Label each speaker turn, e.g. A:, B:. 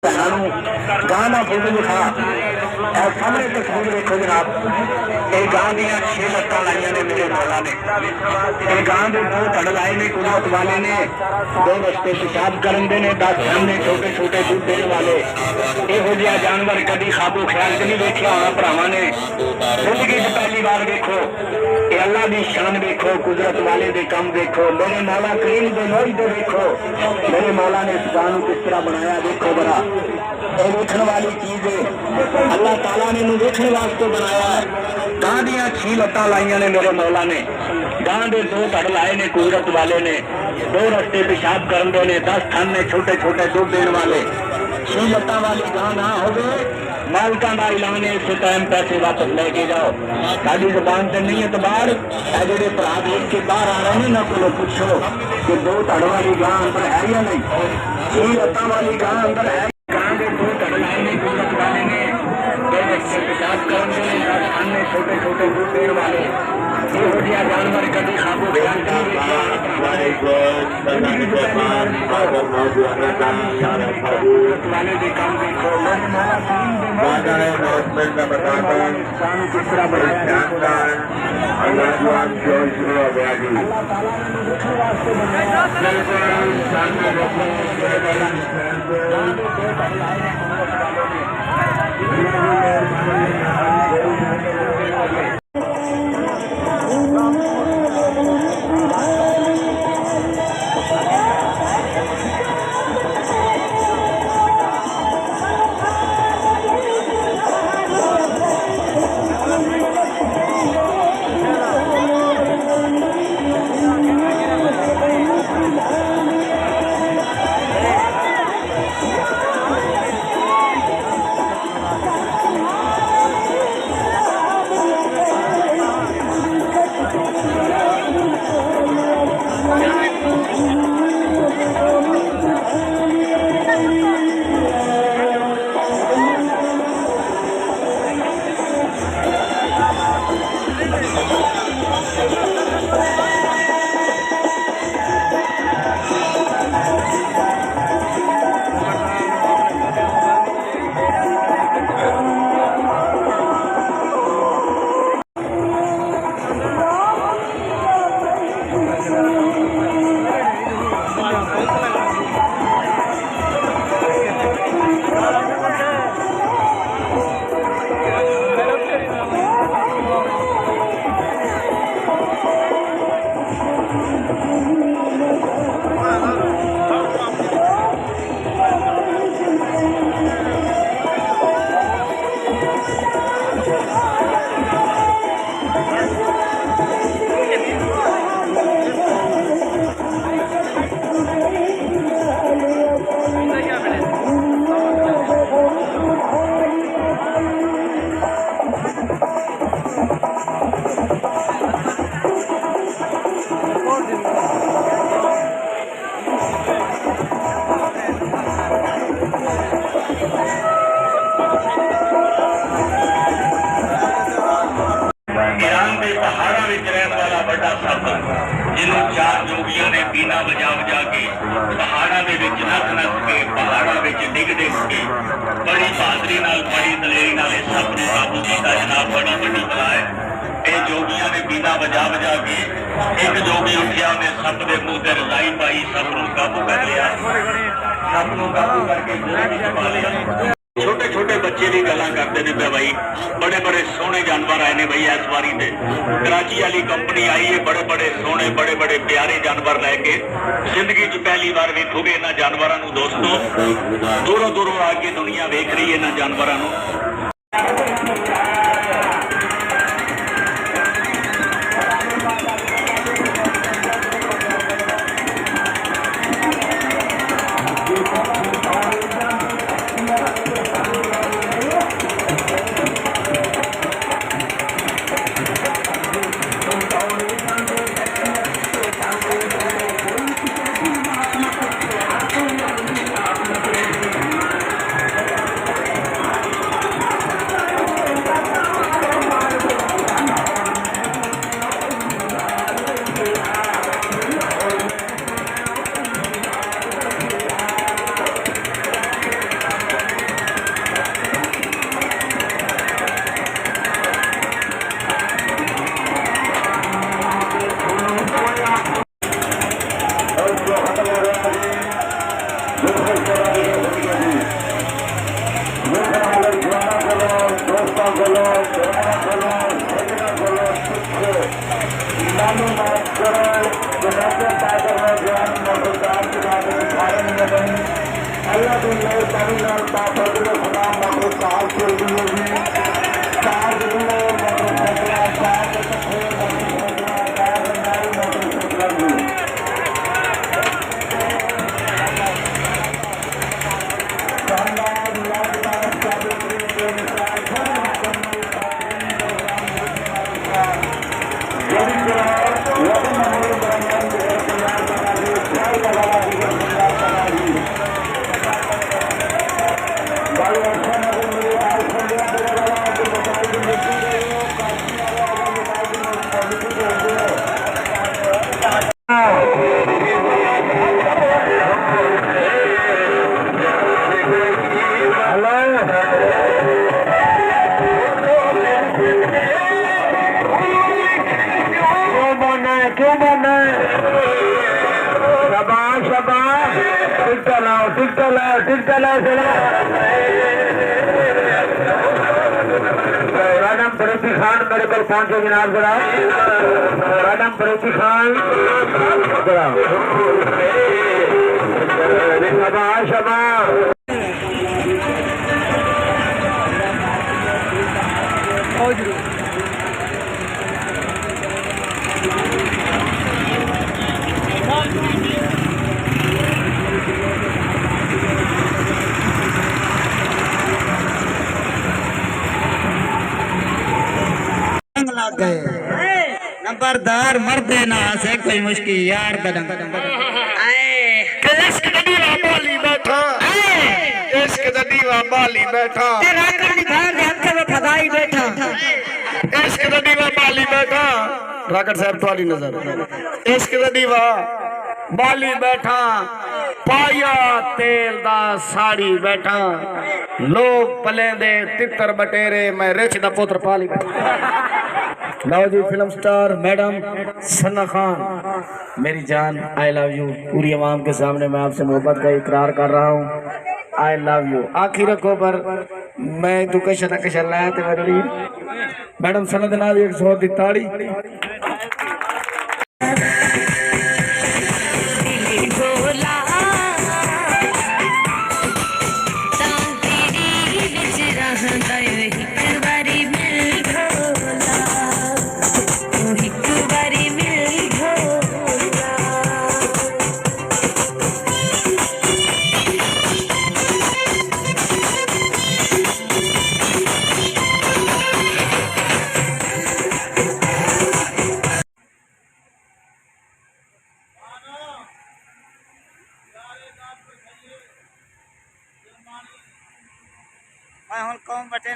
A: गां का फोटो दिखा सामने तस्वीर देखो जनाब, ये गां दियां 6 लत्तां लाइया ने मेरे मौला ने। ये गां के 2 धड़ लाए ने कुदरत वाले ने, 2 रस्ते पेशाब करते ने, 10 सामने छोटे छोटे दूध देने वाले। इहो जिहा जानवर कभी खाबो ख्याल च नहीं देखा होना भरावां ने, जिंदगी च पहली बार देखो। ये अल्लाह की शान देखो, कुदरत वाले दे काम देखो, मेरे मौला करीम दे मोइदे देखो, मेरे मौला ने इस गां किस तरह बनाया देखो बड़ा। ये देखने वाली चीज है, अल्लाह ताला ने इन्हू देखने वास्ते बनाया है। गां दियां 6 लत्तां लाइया ने मेरे मौला ने, गां दे 2 धड़ लाए ने कुदरत वाले ने, 2 रस्ते पेशाब करते ने, 10 थन ने छोटे छोटे दूध देने वाले। 6 लत्तां वाली गां ना होवे, मालिका का ऐलान है इस टाइम पैसे वापस लेके जाओ। साड़ी जुबान से नहीं एतबार है, जो भरा देख के बाहर आ रहे हैं ना को पूछो कि 2 धड़ वाली गां अंदर है या नहीं, 6 लत्तां वाली गां अंदर है। गां के 2 धड़ लाए ने कुदरत वाले ने, 2 बच्चे पेशाब करते हैं, 10 थन ने छोटे छोटे दूध देने वाले। इहो जिहा जानवर कभी खाबो ख्याल नहीं देखा। वाले दे काम देखो, किस तरह बनाया जिन्हों 4 जोगियों ने बीना बजा बजा के पहाड़ा के नस नस के पहाड़ा डिग डिग के बड़ी बहादुरी बड़ी दलेरी सप को काबू किया। जनाब बड़ी बड़ी बला है। ये जोगियों ने बीना बजा बजा के एक जोगी उठिया, उन्हें सप के मुंह से रजाई पाई, सप को काबू कर लिया। सप को काबू करके छोटे छोटे बच्चे भी गल्लां करते हैं पे भाई बड़े बड़े सोहने जानवर आए ने भाई। इस बारी ते कराची वाली कंपनी आई है, बड़े बड़े सोहने बड़े बड़े प्यारे जानवर लैके। जिंदगी च पहली बार वेखोगे इन्हां जानवरां नूं दोस्तों, दूरों दूरों आके दुनिया वेख रही है इन्हां जानवरां नूं। मैडम फरूकी खान मेरे को पहुंचे जनाब जरा मैडम फरूकी खान जरा शबा
B: गए नंबरदार मर्दे ना से कोई मुश्किल यार बदन
A: इश्क दा दीवा बाली बैठा इश्क दा दीवा बाली बैठा
B: तेरा कर बाहर हाथ के फदाई बैठा
A: इश्क दा दीवा बाली बैठा राकट साहब तुम्हारी नजर इश्क दा दीवा बाली बैठा पाया तेल दा साड़ी बैठा लोग पलेंदे तितर बटेरे मैं रिच दा पुत्र पाली बैठा। लाओ जी film star madam Sana Khan मेरी जान आई लव यू पूरी आवाम के सामने मैं आपसे मोहब्बत का इकरार कर रहा हूँ आई लव यू आखिर रखो पर मैं तू कशा लाया ते मेरी मैडम सना दे नाल 100 दी ताड़ी
B: मैं कौन बटे